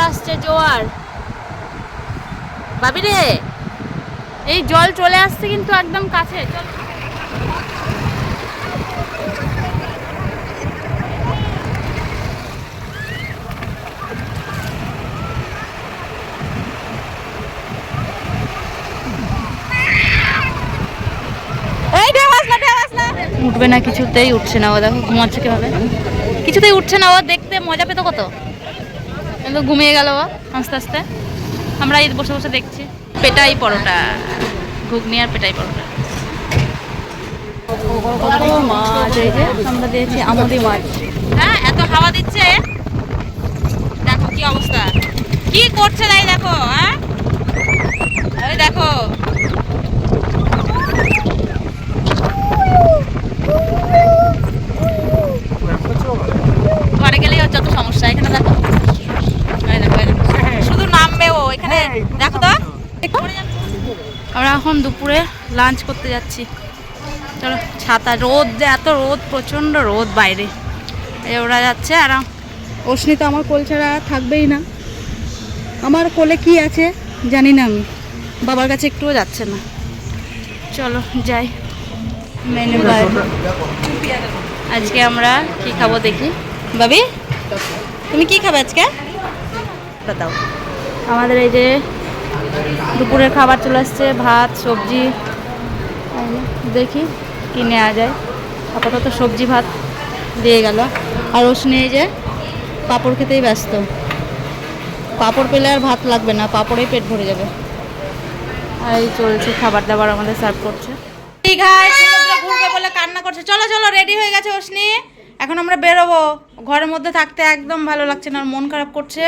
আসছে জোয়ার। ভাবি রে, এই জল চলে আসছে কিন্তু একদম কাছে। চল উঠবে না, কিছুতেই উঠছে না। ও দেখো ঘুমাচ্ছে কিভাবে, কিছুতেই উঠছে না। ও দেখতে মজা পেতো কত, কিন্তু ঘুমিয়ে গেল ও আস্তে আস্তে। আমরা এই বসে বসে দেখছি পেটাই পরোটা, ঘুগনি আর পেটাই পরোটা। মাছ এই যে আমরা দিয়েছি আমুদি মাছ। হ্যাঁ, এত হাওয়া দিচ্ছে, দেখো কি অবস্থা, কি করছে তাই দেখো। হ্যাঁ ওই দেখো, ঘরে গেলেই ওর যত সমস্যা। এখানে দেখো, শুধু নামবে ও এখানে, দেখো তো। আমরা এখন দুপুরে লাঞ্চ করতে যাচ্ছি। চলো, ছাতা, রোদ, এত রোদ, প্রচণ্ড রোদ বাইরে। ওরা যাচ্ছে আর অশ্নি তো আমার কোল ছাড়া থাকবেই না। আমার কোলে কি আছে জানি না, আমি বাবার কাছে একটুও যাচ্ছে না। চলো যাই মেনু কার্ড। আজকে আমরা কি খাবো দেখি। ভাবি তুমি কি খাবে আজকে বাতাও। আমাদের এই যে দুপুরের খাবার চলে আসছে, ভাত সবজি। দেখি কি নেওয়া যায়। আপাতত সবজি ভাত দিয়ে গেল। আর অশ্নি এই যে পাঁপড় খেতেই ব্যস্ত। পাঁপড় পেলে আর ভাত লাগবে না, পাঁপড়েই পেট ভরে যাবে। আর এই চলছে খাবার দাবার আমাদের সার্ভ করছে। দীঘায় সমুদ্র ঘুরবে বলে কান্না করছে। চলো চলো, রেডি হয়ে গেছে অশ্নি, এখন আমরা বেরোবো। ঘরের মধ্যে থাকতে একদম ভালো লাগছে না, মন খারাপ করছে।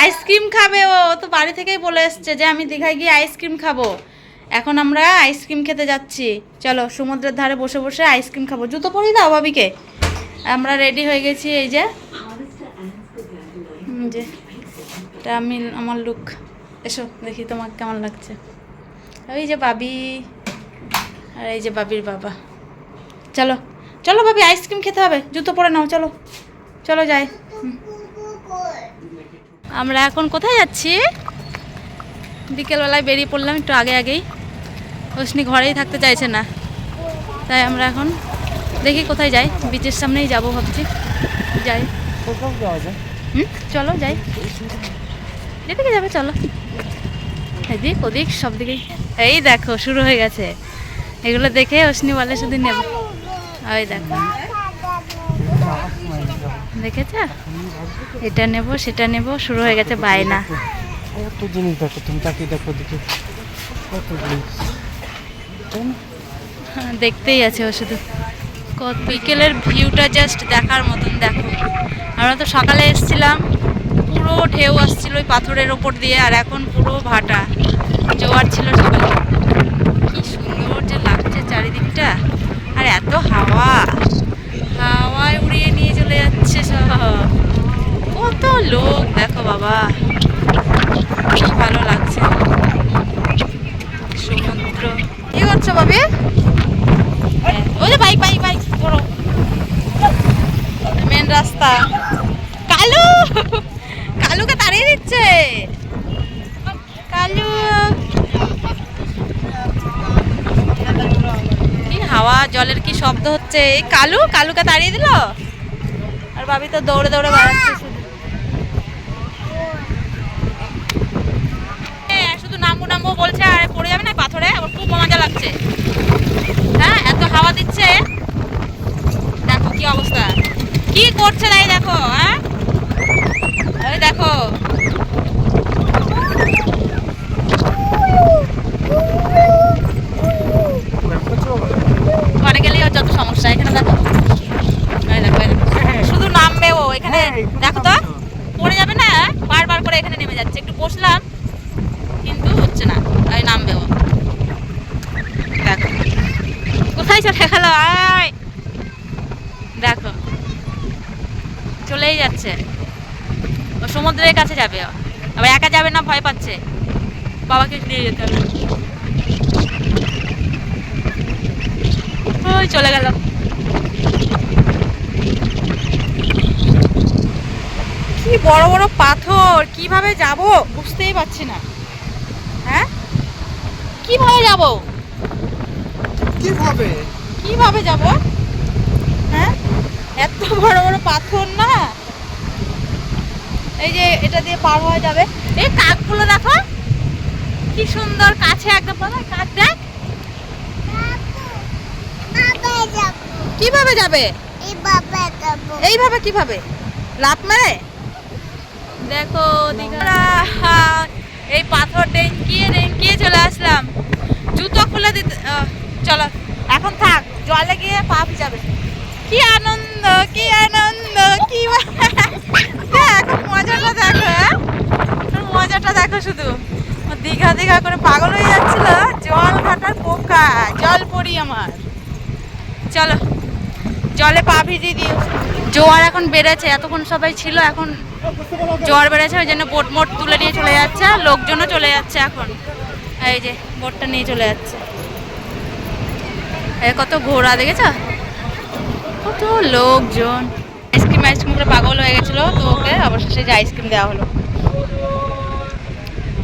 আইসক্রিম খাবে ও, তো বাড়ি থেকেই বলে এসছে যে আমি দীঘায় গিয়ে আইসক্রিম খাবো। এখন আমরা আইসক্রিম খেতে যাচ্ছি। চলো সমুদ্রের ধারে বসে বসে আইসক্রিম খাবো। জুতো পরিয়ে দাও ভাবিকে। আমরা রেডি হয়ে গেছি, এই যে যে এটা আমি, আমার লুক। এসো দেখি তোমার কেমন লাগছে। ওই যে বাবি, আর এই যে বাবির বাবা। চলো চলো ভাবি, আইসক্রিম খেতে হবে, জুতো পরে নাও। চলো চলো যাই। আমরা এখন কোথায় যাচ্ছি? বিকেলবেলায় বেরিয়ে পড়লাম একটু আগে আগেই। অশ্নি ঘরেই থাকতে চাইছে না, তাই আমরা এখন দেখি কোথায় যাই। বিচের সামনেই যাব ভাবছি, যাই। চলো যাই, যেদিকে যাবে চলো। এদিক ওদিক সব দিকেই। এই দেখো শুরু হয়ে গেছে, এগুলো দেখে অশ্নি বলে শুধু নেব। ওই দেখো, দেখেছ, এটা নেব সেটা নেব, শুরু হয়ে গেছে বায়না। কত জিনিস দেখো, তুমি তাকিয়ে দেখো দিকে, কত জিনিস দেখতেই আছে ও শুধু। কত বিকেলের ভিউটা জাস্ট দেখার মতন। দেখো, আমরা তো সকালে এসেছিলাম, পুরো ঢেউ আসছিল ওই পাথরের ওপর দিয়ে, আর এখন পুরো ভাটা। জোয়ার ছিল সকালে। কি সুন্দর যে লাগছে চারিদিকটা, আর এত হাওয়া, হাওয়ায় উড়িয়ে নিয়ে চলে যাচ্ছে সব। কত লোক দেখো বাবা, কি ভালো লাগছে সমুদ্র। কি করছো ভাবি? ওই যে বাইক বাইক বাইক, ধরো মেন রাস্তা। কালু, কালুকে তাড়িয়ে দিচ্ছে। কালু, কি হাওয়া, জলের কি শব্দ হচ্ছে। এই কালু, কালুকে তাড়িয়ে দিল। আর ভাবি তো দৌড়ে দৌড়ে বেড়াচ্ছে শুধু। শুধু নামবো নামবো বলছে, আর পড়ে যাবে না পাথরে। আমার খুব মজা লাগছে। হ্যাঁ, এত হাওয়া দিচ্ছে, দেখো কি অবস্থা, কি করছে তাই দেখো। হ্যাঁ ওই দেখো, ঘরে গেলেই ওর যত সমস্যা। এখানে দেখো, শুধু নামবে ও এখানে, দেখো তো পড়ে যাবে না, বারবার করে এখানে নেমে যাচ্ছে। একটু বসলাম কিন্তু হচ্ছে না, ওই নামবে ও। দেখো কোথায় চলে গেল, আয় দেখো চলেই যাচ্ছে। ও সমুদ্রের কাছে যাবে, আবার একা যাবে না, ভয় পাচ্ছে, বাবাকে নিয়ে যেতে হবে। ওই চলে গেল। কি কি বড় বড় পাথর, কিভাবে যাব বুঝতেই পারছি না। হ্যাঁ কিভাবে যাব, কিভাবে কিভাবে যাব? হ্যাঁ এত বড় বড় পাথর না। এই যে এটা দিয়ে পার হওয়া যাবে। এই কাকগুলো দেখো কি সুন্দর, কাছে একদম কাক দেখ। কিভাবে যাবে? এইভাবে কিভাবে লাফ মেরে? দেখো দীঘা, এই পাথর ডেঙ্কিয়ে ডেঙ্কিয়ে চলে আসলাম। জুতো খুলে দিতে, চলো এখন থাক, জলে গিয়ে পা ভিজাবে। কি আনন্দ, কি আনন্দ, কি এখন মজাটা দেখো। হ্যাঁ মজাটা দেখো, শুধু দীঘা দীঘা করে পাগল হয়ে যাচ্ছিল। জল ঘাটার পোকা, জল পড়ি আমার। চলো জলে পা ভিজিয়ে দিও। জোয়ার এখন বেড়েছে, এতক্ষণ সবাই ছিল, এখন জোয়ার বেড়েছে, ওই জন্য বোট মোট তুলে নিয়ে চলে যাচ্ছে। লোকজনও চলে যাচ্ছে এখন, এই যে বোটটা নিয়ে চলে যাচ্ছে। কত ঘোড়া দেখেছ, কত লোকজন। আইসক্রিম আইসক্রিম করে পাগল হয়ে গেছিল, তো ওকে অবশেষে যে আইসক্রিম দেওয়া হলো।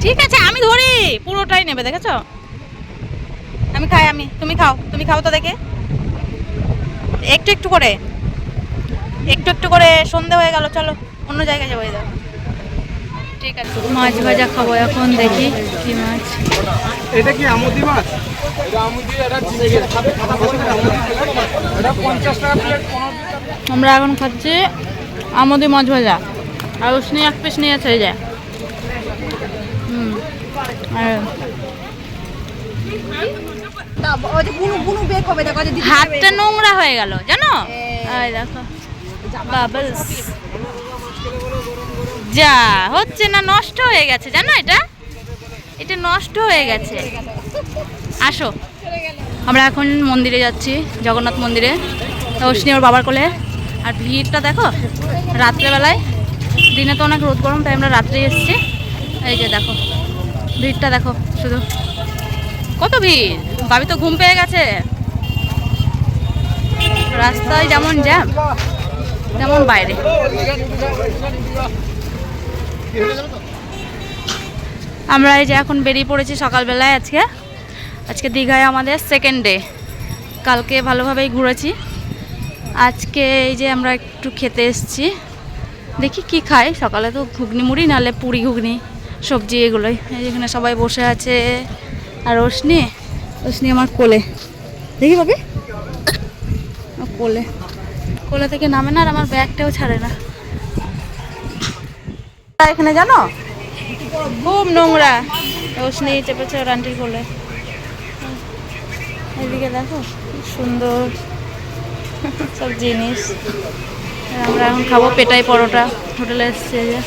ঠিক আছে আমি ধরি, পুরোটাই নেবে দেখেছো। আমি খাই, আমি, তুমি খাও, তুমি খাও তো দেখে, একটু একটু করে, একটু একটু করে। সন্ধে হয়ে গেল, চলো অন্য জায়গায় যাবো। যাও ঠিক আছে, মাছ ভাজা খাবো এখন, দেখি কি মাছ। এটা কি আমুদি মাছ? এটা আমুদি, এটা চিংড়ি। এটা 50 টাকা প্লেট। আমরা এখন খাচ্ছি আমুদি মাছ ভাজা, আর উষ্ণি এক পিস নিয়ে চলে যায়। হাতটা নোংরা হয়ে গেল জানো, দেখো বাবলস। যা হচ্ছে না, নষ্ট হয়ে গেছে জানো, এটা এটা নষ্ট হয়ে গেছে। আসো আমরা এখন মন্দিরে যাচ্ছি, জগন্নাথ মন্দিরে। অশ্নি ওর বাবার কোলে। আর ভিড়টা দেখো রাত্রেবেলায়, দিনে তো অনেক রোদ গরম, তাই আমরা রাত্রে এসেছি। এই যে দেখো ভিড়টা দেখো, শুধু কত ভিড়। বাবি তো ঘুম পেয়ে গেছে। রাস্তায় যেমন জ্যাম তেমন বাইরে। আমরা এই যে এখন বেরিয়ে পড়েছি সকালবেলায়। আজকে দীঘায় আমাদের সেকেন্ড ডে। কালকে ভালোভাবেই ঘুরেছি, আজকে এই যে আমরা একটু খেতে এসেছি। দেখি কি খাই, সকালে তো ঘুগনি মুড়ি, নাহলে পুরি ঘুগনি সবজি এগুলোই। এই যেখানে সবাই বসে আছে। আর অশ্নি আমার কোলে, দেখি ভাবি কোলে কোলে থেকে নামে না, আর আমার ব্যাগটাও ছাড়ে না। এখানে জানো খুব নোংরা। অশ্নি চেপেছে ওর আন্টির কোলে। এদিকে দেখো কি সুন্দর সব জিনিস। আমরা এখন খাবো পেটাই পরোটা, হোটেলে এসছে যে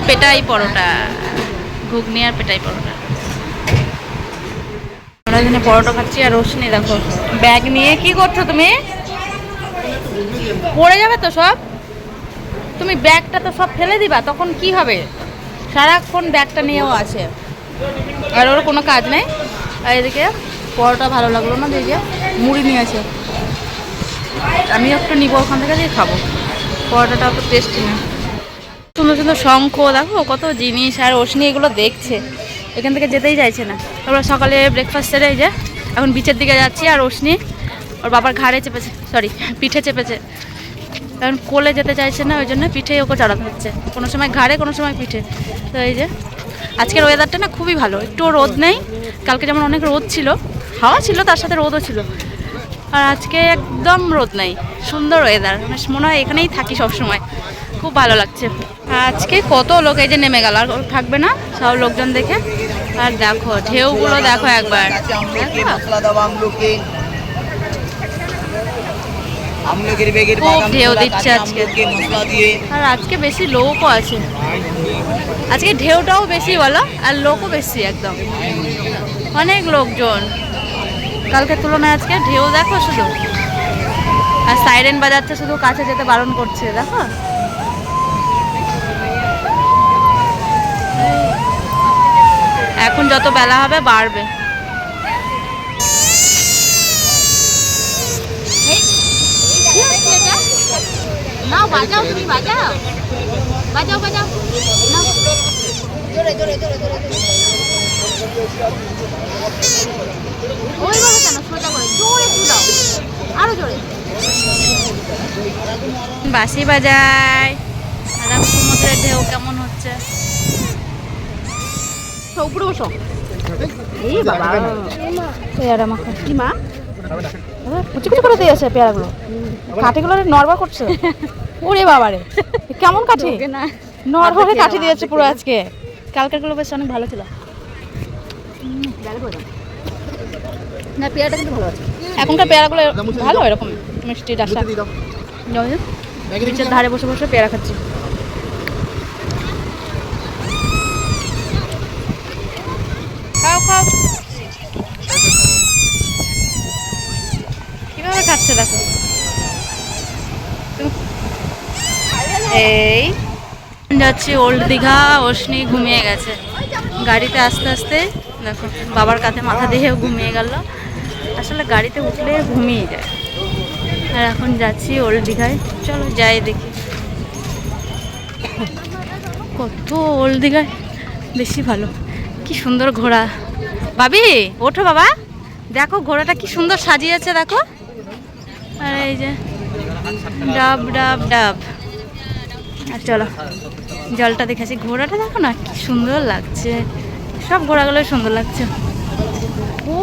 পেটাই পরোটা, ঘুগনি আর পেটাই পরোটা। আমরা এখানে পরোটা খাচ্ছি। আর রোশনি দেখো ব্যাগ নিয়ে কি করছো তুমি? পড়ে যাবে তো সব, তুমি ব্যাগটা তো সব ফেলে দিবা, তখন কি হবে? সারাক্ষণ ব্যাগটা নিয়েও আছে, আর ওর কোনো কাজ নেই। আর এদিকে পরোটা ভালো লাগলো না, দেখে মুড়ি নিয়েছে, আমি একটু নিবো ওখান থেকে, দিয়ে খাবো। পরোটাটা তো টেস্টি না। সুন্দর সুন্দর শঙ্খ দেখো, কত জিনিস। আর অশ্নি এগুলো দেখছে, এখান থেকে যেতেই চাইছে না। আমরা সকালে ব্রেকফাস্ট সেরে এই যে এখন বিচের দিকে যাচ্ছি। আর অশ্নি ওর বাবার ঘাড়ে চেপেছে, সরি পিঠে চেপেছে, কারণ কোলে যেতে চাইছে না, ওই জন্য পিঠেই ওকে চড়াতে হচ্ছে। কোনো সময় ঘাড়ে, কোনো সময় পিঠে। তো এই যে আজকের ওয়েদারটা না খুবই ভালো, একটুও রোদ নেই। কালকে যেমন অনেক রোদ ছিল, হাওয়া ছিল, তার সাথে রোদও ছিল। আর আজকে একদম রোদ নাই, সুন্দর ওয়েদার। মনে হয় এখানেই থাকি সব সময়, খুব ভালো লাগছে। আজকে কত লোক এই যে নেমে গেল, আর থাকবে না সব লোকজন দেখে। আর দেখো ঢেউগুলো দেখো একবার, খুব ঢেউ দিচ্ছে আজকে। আর আজকে বেশি লোকও আছে, আজকে ঢেউটাও বেশি বলো, আর লোকও বেশি, একদম অনেক লোকজন। কালকের তুলনায় আজকে ঢেউ দেখো শুধু। আর সাইরেন বাজাচ্ছে, শুধু কাছে যেতে বারণ করছে দেখো। এখন যত বেলা হবে বাড়বে। বাজাও তুমি বাজাও বাজাও বাজাও নাও। জোরে জোরে জোরে জোরে ওইভাবে কেন সোজা করে জোরে একটু দাও আরো জোরে বাঁশি বাজায় আর সমুদ্রের ঢেউ কেমন হচ্ছে উপরে বসো এই বাবা পেয়ারা মাখা কি মা কুচি কুচি করে দিয়েছে পেয়ারাগুলো কাঠিগুলো নড়বড় করছে ওরে বাবারে কেমন কাঠি নড়বড়ে কাঠি দিয়েছে পুরো আজকে কালকেরগুলো বেশ অনেক ভালো ছিল না পেয়ারাটা কিন্তু ভালো আছে এখনকার পেয়ারাগুলো ভালো এরকম মিষ্টি ডাসা বিচের ধারে বসে বসে পেয়ারা খাচ্ছি খাও খাও কিভাবে খাচ্ছে দেখো এই যাচ্ছি ওল্ড দীঘা অশ্নি ঘুমিয়ে গেছে গাড়িতে আস্তে আস্তে দেখো বাবার কাঁধে মাথা দিয়েও ঘুমিয়ে গেল আসলে গাড়িতে উঠলে ঘুমিয়ে যায় আর এখন যাচ্ছি ওল্ড দীঘায় চলো যাই দেখি কত ওল্ড দীঘায় বেশি ভালো কি সুন্দর ঘোড়া ভাবি ওঠো বাবা দেখো ঘোড়াটা কি সুন্দর সাজিয়েছে দেখো আর এই যে ডাব ডাব ডাব আর চলো জলটা দেখেছি ঘোড়াটা দেখো না কি সুন্দর লাগছে সব ঘোড়াগুলোই সুন্দর লাগছে ও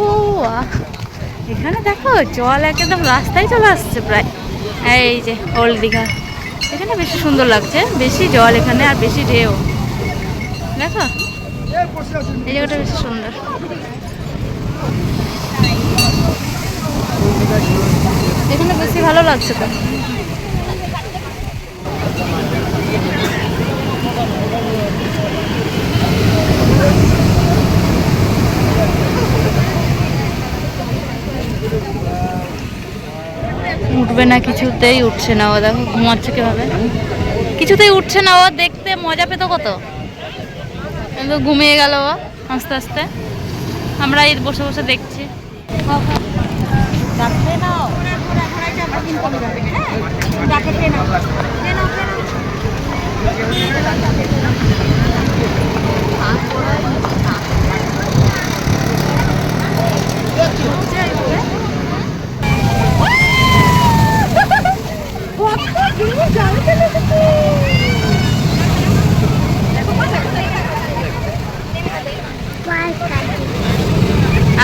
এখানে দেখো জল একদম রাস্তায় চলে আসছে প্রায় এই যে ওল্ড দীঘা এখানে বেশি সুন্দর লাগছে বেশি জল এখানে আর বেশি ঢেউ দেখো এই জায়গাটা বেশি সুন্দর এখানে বেশি ভালো লাগছে তো উঠবে না কিছুতেই উঠছে না ও দেখো ঘুমাচ্ছে কিভাবে কিছুতেই উঠছে না ও দেখতে মজা পেত কত কিন্তু ঘুমিয়ে গেল ও আস্তে আস্তে আমরা এই বসে বসে দেখছি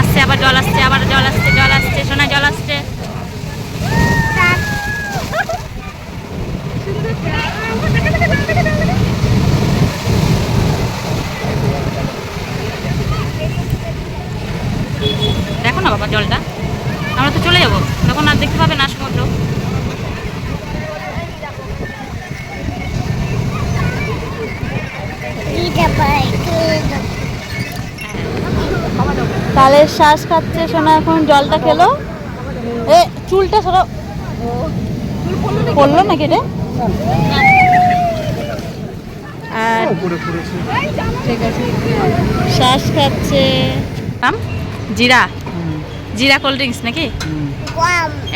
আসছে আবার জল আসছে আবার জল আসছে জল আসছে সোনা জল আসছে দেখো না বাবা জলটা আমরা তো চলে যাবো তখন আর দেখতে পাবে না সমুদ্র তালের শ্বাস খাচ্ছে সোনা এখন জলটা খেলো এ চুলটা সরো পড়লো নাকি রে আর ঠিক আছে শ্বাস খাচ্ছে জিরা জিরা কোল্ড ড্রিঙ্কস নাকি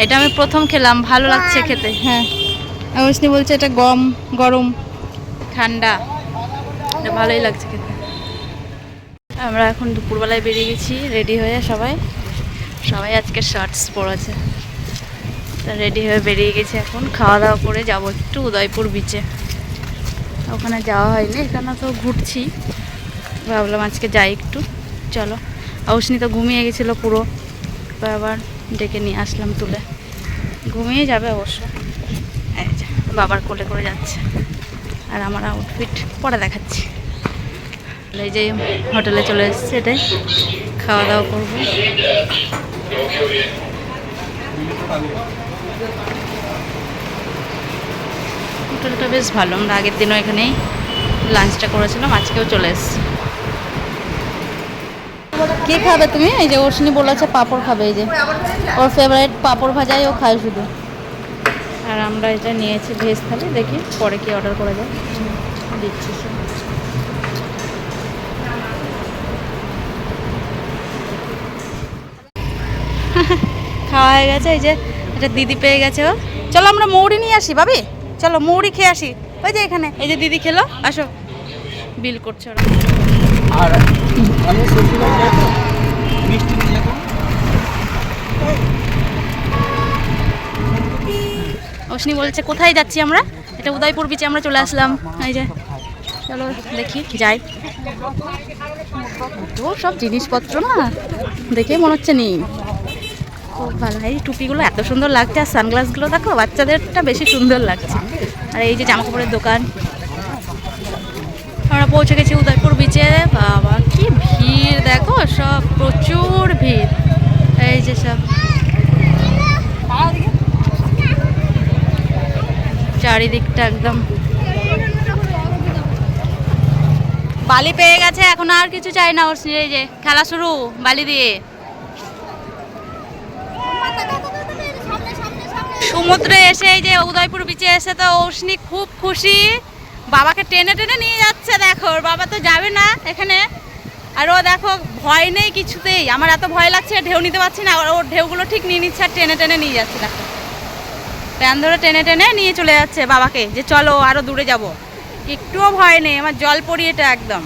এটা আমি প্রথম খেলাম ভালো লাগছে খেতে হ্যাঁ অবশ্যই বলছে এটা গরম ঠান্ডা এটা ভালোই লাগছে খেতে আমরা এখন দুপুরবেলায় বেরিয়ে গেছি রেডি হয়ে সবাই আজকে শার্টস পরেছে তা রেডি হয়ে বেরিয়ে গেছি এখন খাওয়া দাওয়া করে যাব একটু উদয়পুর বিচে ওখানে যাওয়া হয়নি এখানে তো ঘুরছি ভাবলাম আজকে যাই একটু চলো অবশ্যই তো ঘুমিয়ে গেছিলো পুরো আবার ডেকে নিয়ে আসলাম তুলে ঘুমিয়ে যাবে অবশ্য এই যে বাবার কোলে করে যাচ্ছে আর আমার আউটফিট পরে দেখাচ্ছি এই যে হোটেলে চলে এসেছে এটাই খাওয়া দাওয়া করবো হোটেলটা বেশ ভালো আমরা আগের দিনও এখানেই লাঞ্চটা করেছিলাম আজকেও চলে এসেছি কি খাবে তুমি এই যে অর্শিনী বলেছে পাঁপড় খাবে এই যে ওর ফেভারিট পাঁপড় ভাজাই ও খায় শুধু আর আমরা এটা নিয়েছি ভেজ থালি দেখি পরে কি অর্ডার করা যায় দিচ্ছি খাওয়া হয়ে গেছে এই যে এটা দিদি পেয়ে গেছে ও চলো আমরা মৌরি নিয়ে আসি ভাবি চলো মুড়ি খেয়ে আসি। ওই যে এখানে এই যে দিদি খেলো, আসো। বিল করছে ওরা। আর আমি সবজি মিষ্টি নিয়ে যাবো। অশ্নি বলছে কোথায় যাচ্ছি আমরা? এটা উদয়পুর বিচে আমরা চলে আসলাম। এই যে চলো দেখি যাই। তো সব জিনিসপত্র না দেখে মনে হচ্ছে নেই। খুব ভালো। এই টুপিগুলো এত সুন্দর লাগছে, আর সানগ্লাসগুলো দেখো বাচ্চাদেরটা বেশি সুন্দর লাগছে। আর এই যে জামা কাপড়ের দোকান। আমরা পৌঁছে গেছি উদয়পুর বিচে। বাবা কি ভিড় দেখো, সব প্রচুর ভিড়। এই যে সব চারিদিকটা একদম বালি পেয়ে গেছে, এখন আর কিছু চাই না ওর। এই যে খেলা শুরু বালি দিয়ে। সমুদ্রে এসে এই যে উদয়পুর বিচে এসে তো অশ্নি খুব খুশি। বাবাকে টেনে টেনে নিয়ে যাচ্ছে, দেখো ওর বাবা তো যাবে না এখানে। আর ও দেখো ভয় নেই কিছুতেই। আমার এত ভয় লাগছে, ঢেউ নিতে পারছি না, ওর ঢেউগুলো ঠিক নিয়ে নিচ্ছে আর টেনে টেনে নিয়ে যাচ্ছে। দেখো প্যান ধরে টেনে টেনে নিয়ে চলে যাচ্ছে বাবাকে, যে চলো আরো দূরে যাব। একটুও ভয় নেই, আমার জল পড়ি এটা একদম।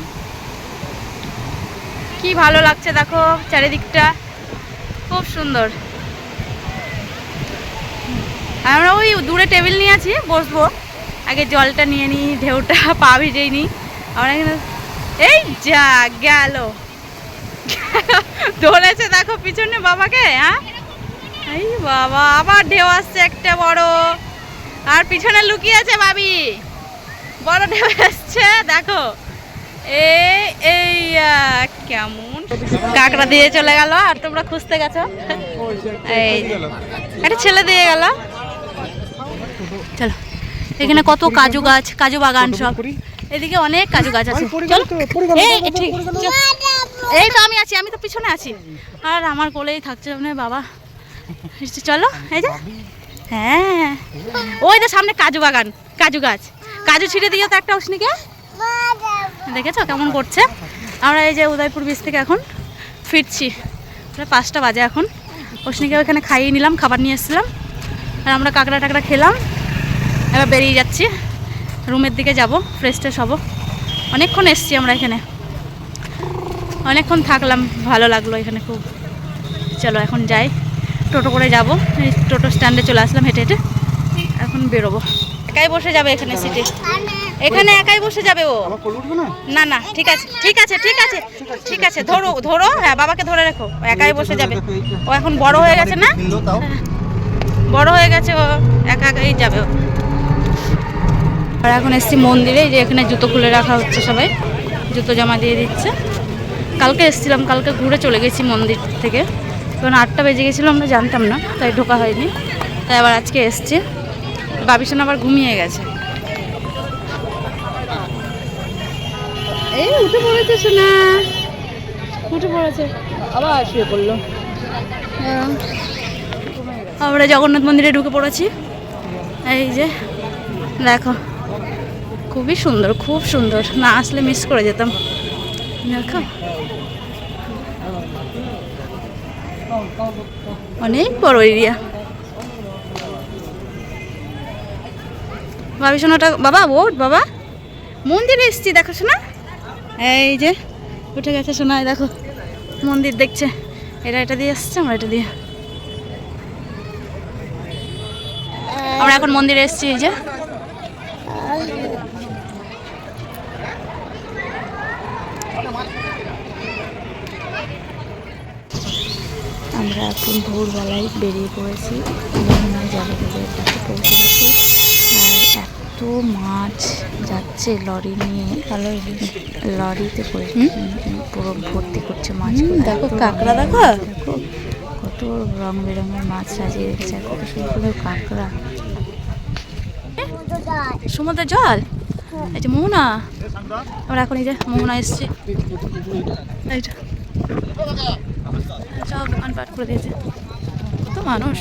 কি ভালো লাগছে দেখো চারিদিকটা, খুব সুন্দর। আমরা ওই দূরে টেবিল নিয়ে আছি, বসবো। আগে জলটা নিয়ে নিই, ঢেউটা পা ভিজেই নিই। আমরা এখানে এই যা গেল, ধরেছে দেখো পিছনে বাবাকে। হ্যাঁ এই বাবা, আবার ঢেউ আসছে একটা বড়, আর পিছনে লুকিয়ে আছে ভাবি। বড় ঢেউ আসছে দেখো। এই কেমন কাঁকড়া দিয়ে চলে গেল, আর তোমরা খুঁজতে গেছো। এই একটা ছেলে দিয়ে গেল। চলো এখানে কত কাজু গাছ, কাজু বাগান সব। এদিকে অনেক কাজু গাছ আছে। চলো এই তো আমি আছি, আমি তো পিছনে আছি। আর আমার কোলেই থাকছে মানে বাবা। চলো এই যে, হ্যাঁ ওই তো সামনে কাজু বাগান, কাজু গাছ। কাজু ছিঁড়ে দিও তো একটা অশ্নিকে, দেখেছো কেমন করছে। আমরা এই যে উদয়পুর বিচ থেকে এখন ফিরছি, 5টা বাজে এখন। অশ্নিকে ওখানে খাইয়ে নিলাম, খাবার নিয়ে এসেছিলাম। আর আমরা কাঁকড়া টাকড়া খেলাম, এবার বেরিয়ে যাচ্ছি রুমের দিকে যাব, ফ্রেশ ট্রেশ হবো। অনেকক্ষণ এসছি আমরা এখানে, অনেকক্ষণ থাকলাম, ভালো লাগলো এখানে খুব। চলো এখন যাই, টোটো করে যাব। এই টোটো স্ট্যান্ডে চলে আসলাম হেঁটে হেঁটে, এখন বেরোবো। একাই বসে যাবে এখানে সিটে, এখানে একাই বসে যাবে ও। না না ঠিক আছে ঠিক আছে ঠিক আছে ঠিক আছে, ধরো ধরো, হ্যাঁ বাবাকে ধরে রেখো, একাই বসে যাবে। ও এখন বড় হয়ে গেছে না, বড় হয়ে গেছে, ও একা একাই যাবে ও। আর এখন এসছি মন্দিরে, যে এখানে জুতো খুলে রাখা হচ্ছে, সবাই জুতো জমা দিয়ে দিচ্ছে। কালকে এসেছিলাম, কালকে ঘুরে চলে গেছি মন্দির থেকে, কারণ 8টা বেজে গেছিলো, আমরা জানতাম না, তাই ঢোকা হয়নি। তাই আবার আজকে এসছি। বাবিসোন আবার ঘুমিয়ে গেছে। এই উঠে পড়েছে সোনা, উঠে পড়েছে, আবার শুয়ে পড়লো। আমরা জগন্নাথ মন্দিরে ঢুকে পড়েছি। এই যে দেখো, খুবই সুন্দর, খুব সুন্দর। না আসলে মিস করে যেতাম। দেখো অনেক বড় এরিয়া। ভাবি শোনাটা বাবা, ওঠ বাবা, মন্দিরে এসছি দেখো শোনা। এই যে উঠে গেছে শোনায়, দেখো মন্দির দেখছে। এটা দিয়ে এসছে, আমরা এটা দিয়ে। আমরা এখন মন্দিরে এসছি। এই যে আমরা এখন ভোরবেলায় বেরিয়ে পড়েছি, যমুনায় যাবে বলে তাকে পৌঁছে গেছি। আর এত মাছ যাচ্ছে লরি নিয়ে, লরিতে করে পুরো ভর্তি করছে মাছ। দেখো কাঁকড়া, দেখো দেখো কত রং বেরঙের মাছ সাজিয়ে রেখেছে, কত সুন্দর কাঁকড়া। সমুদ্রের জল, এই যে মোহনা। আমরা এখন এই যে মোহনা এসছি, এইটা সব দোকানপাট করে দিয়েছে, কত মানুষ।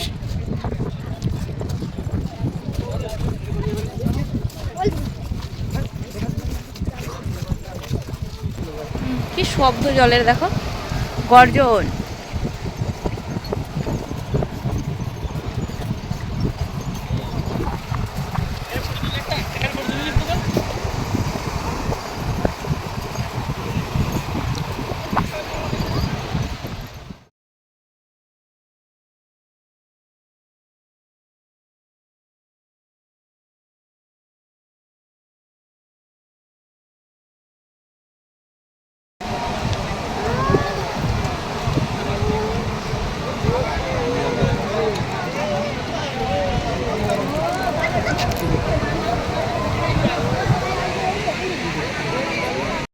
কি শব্দ জলের, দেখো গর্জন।